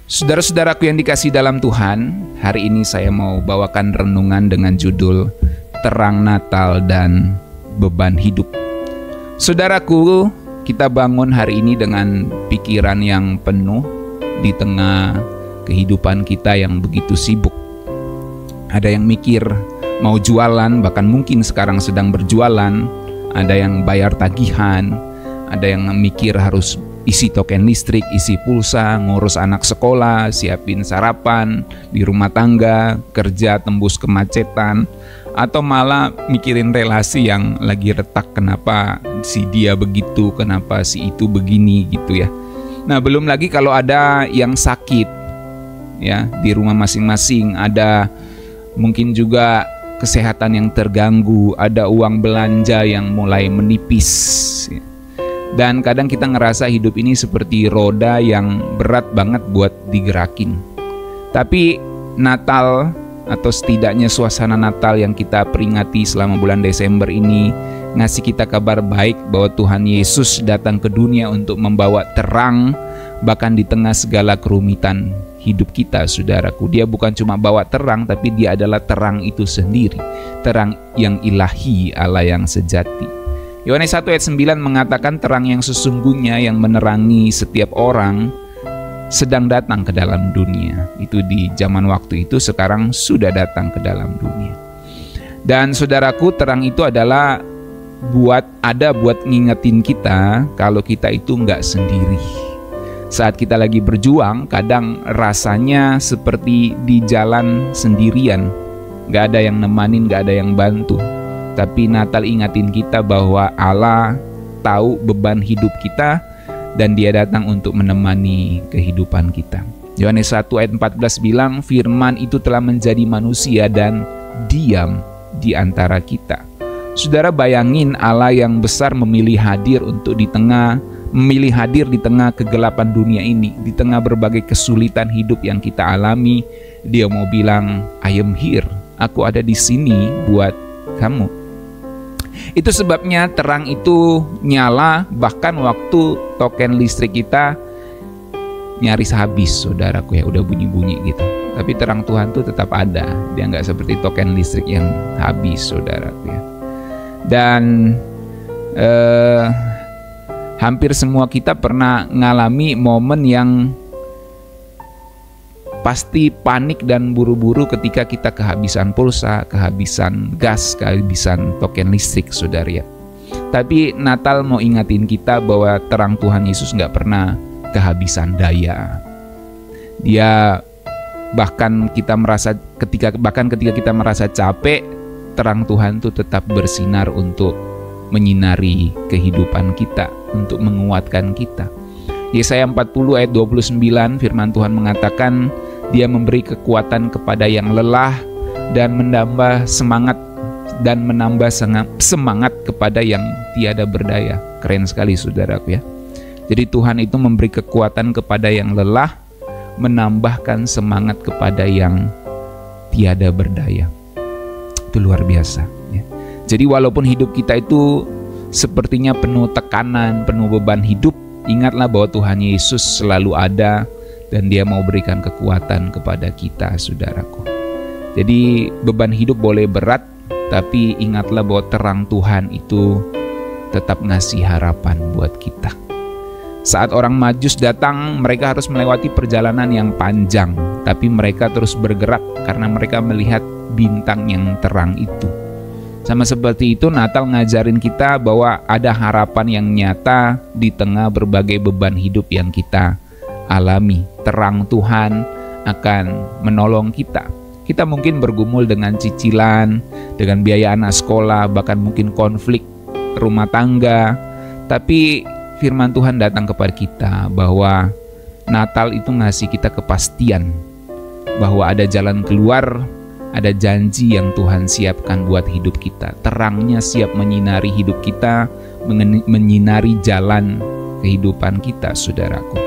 Saudara-saudaraku yang dikasihi dalam Tuhan, hari ini saya mau bawakan renungan dengan judul Terang Natal dan Beban Hidup. Saudaraku, kita bangun hari ini dengan pikiran yang penuh di tengah kehidupan kita yang begitu sibuk. Ada yang mikir mau jualan, bahkan mungkin sekarang sedang berjualan. Ada yang bayar tagihan, ada yang mikir harus isi token listrik, isi pulsa, ngurus anak sekolah, siapin sarapan di rumah tangga, kerja tembus kemacetan, atau malah mikirin relasi yang lagi retak, kenapa si dia begitu, kenapa si itu begini gitu ya. Nah, belum lagi kalau ada yang sakit ya di rumah masing-masing, ada mungkin juga kesehatan yang terganggu, ada uang belanja yang mulai menipis ya. Dan kadang kita ngerasa hidup ini seperti roda yang berat banget buat digerakin. Tapi Natal atau setidaknya suasana Natal yang kita peringati selama bulan Desember ini ngasih kita kabar baik bahwa Tuhan Yesus datang ke dunia untuk membawa terang bahkan di tengah segala kerumitan hidup kita, saudaraku. Dia bukan cuma bawa terang, tapi dia adalah terang itu sendiri, terang yang ilahi, Allah yang sejati. Yohanes 1 ayat 9 mengatakan terang yang sesungguhnya yang menerangi setiap orang sedang datang ke dalam dunia. Itu di zaman waktu itu, sekarang sudah datang ke dalam dunia. Dan saudaraku, terang itu adalah buat ngingetin kita kalau kita itu nggak sendiri. Saat kita lagi berjuang, kadang rasanya seperti di jalan sendirian, nggak ada yang nemanin, nggak ada yang bantu. Tapi Natal ingatin kita bahwa Allah tahu beban hidup kita dan Dia datang untuk menemani kehidupan kita. Yohanes 1 ayat 14 bilang, firman itu telah menjadi manusia dan diam di antara kita. Saudara, bayangin Allah yang besar memilih hadir di tengah kegelapan dunia ini, di tengah berbagai kesulitan hidup yang kita alami. Dia mau bilang, I am here, aku ada di sini buat kamu. Itu sebabnya terang itu nyala bahkan waktu token listrik kita nyaris habis, saudaraku ya, udah bunyi-bunyi gitu. Tapi terang Tuhan tuh tetap ada, dia nggak seperti token listrik yang habis, saudaraku ya. Dan hampir semua kita pernah ngalami momen yang pasti panik dan buru-buru ketika kita kehabisan pulsa, kehabisan gas, kehabisan token listrik, saudara ya. Tapi Natal mau ingatin kita bahwa terang Tuhan Yesus nggak pernah kehabisan daya. Dia bahkan ketika kita merasa capek, terang Tuhan itu tetap bersinar untuk menyinari kehidupan kita, untuk menguatkan kita. Yesaya 40 ayat 29 firman Tuhan mengatakan, Dia memberi kekuatan kepada yang lelah dan menambah semangat kepada yang tiada berdaya. Keren sekali, saudaraku ya. Jadi Tuhan itu memberi kekuatan kepada yang lelah, menambahkan semangat kepada yang tiada berdaya. Itu luar biasa ya. Jadi walaupun hidup kita itu sepertinya penuh tekanan, penuh beban hidup, ingatlah bahwa Tuhan Yesus selalu ada dan Dia mau berikan kekuatan kepada kita, saudaraku. Jadi beban hidup boleh berat, tapi ingatlah bahwa terang Tuhan itu tetap ngasih harapan buat kita. Saat orang Majus datang, mereka harus melewati perjalanan yang panjang, tapi mereka terus bergerak karena mereka melihat bintang yang terang itu. Sama seperti itu, Natal ngajarin kita bahwa ada harapan yang nyata di tengah berbagai beban hidup yang kita alami. Terang Tuhan akan menolong kita. Kita mungkin bergumul dengan cicilan, dengan biaya anak sekolah, bahkan mungkin konflik rumah tangga. Tapi firman Tuhan datang kepada kita bahwa Natal itu ngasih kita kepastian bahwa ada jalan keluar, ada janji yang Tuhan siapkan buat hidup kita. Terangnya siap menyinari hidup kita, menyinari jalan kehidupan kita, saudaraku.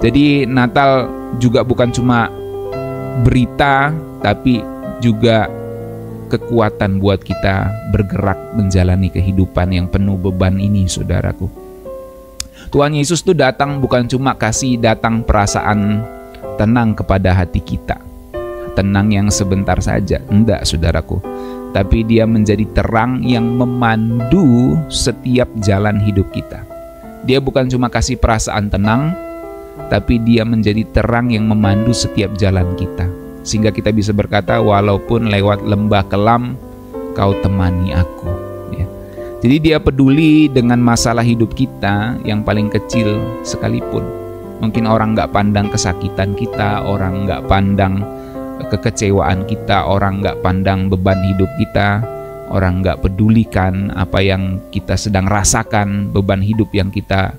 Jadi Natal juga bukan cuma berita, tapi juga kekuatan buat kita bergerak menjalani kehidupan yang penuh beban ini, saudaraku. Tuhan Yesus tuh datang bukan cuma kasih datang perasaan tenang kepada hati kita. Tenang yang sebentar saja, enggak saudaraku. Tapi dia menjadi terang yang memandu setiap jalan hidup kita. Dia bukan cuma kasih perasaan tenang, tapi dia menjadi terang yang memandu setiap jalan kita. Sehingga kita bisa berkata, walaupun lewat lembah kelam, kau temani aku. Ya. Jadi dia peduli dengan masalah hidup kita yang paling kecil sekalipun. Mungkin orang nggak pandang kesakitan kita, orang nggak pandang kekecewaan kita, orang nggak pandang beban hidup kita, orang nggak pedulikan apa yang kita sedang rasakan, beban hidup yang kita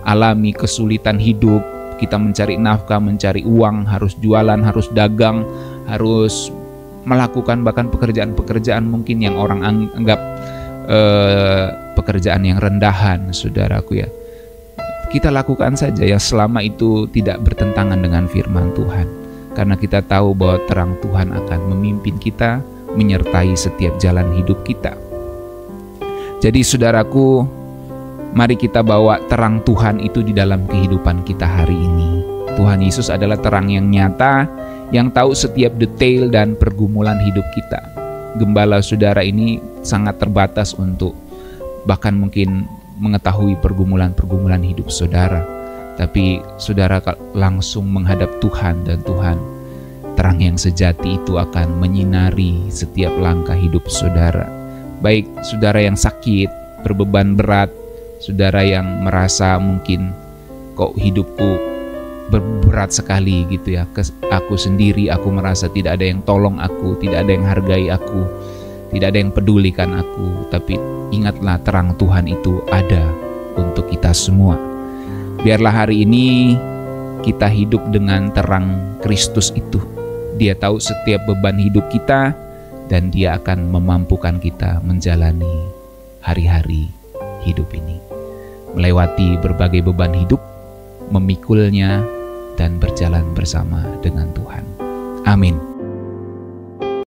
alami, kesulitan hidup, kita mencari nafkah, mencari uang, harus jualan, harus dagang, harus melakukan bahkan pekerjaan-pekerjaan mungkin yang orang anggap pekerjaan yang rendahan, saudaraku ya. Kita lakukan saja ya selama itu tidak bertentangan dengan firman Tuhan. Karena kita tahu bahwa terang Tuhan akan memimpin kita, menyertai setiap jalan hidup kita. Jadi saudaraku, mari kita bawa terang Tuhan itu di dalam kehidupan kita hari ini. Tuhan Yesus adalah terang yang nyata, yang tahu setiap detail dan pergumulan hidup kita. Gembala saudara ini sangat terbatas untuk bahkan mungkin mengetahui pergumulan-pergumulan hidup saudara. Tapi saudara langsung menghadap Tuhan, dan Tuhan, terang yang sejati itu akan menyinari setiap langkah hidup saudara. Baik saudara yang sakit, berbeban berat, saudara yang merasa mungkin kok hidupku berat sekali gitu ya, aku sendiri, aku merasa tidak ada yang tolong aku, tidak ada yang hargai aku, tidak ada yang pedulikan aku. Tapi ingatlah, terang Tuhan itu ada untuk kita semua. Biarlah hari ini kita hidup dengan terang Kristus itu. Dia tahu setiap beban hidup kita, dan dia akan memampukan kita menjalani hari-hari hidup ini, melewati berbagai beban hidup, memikulnya, dan berjalan bersama dengan Tuhan. Amin.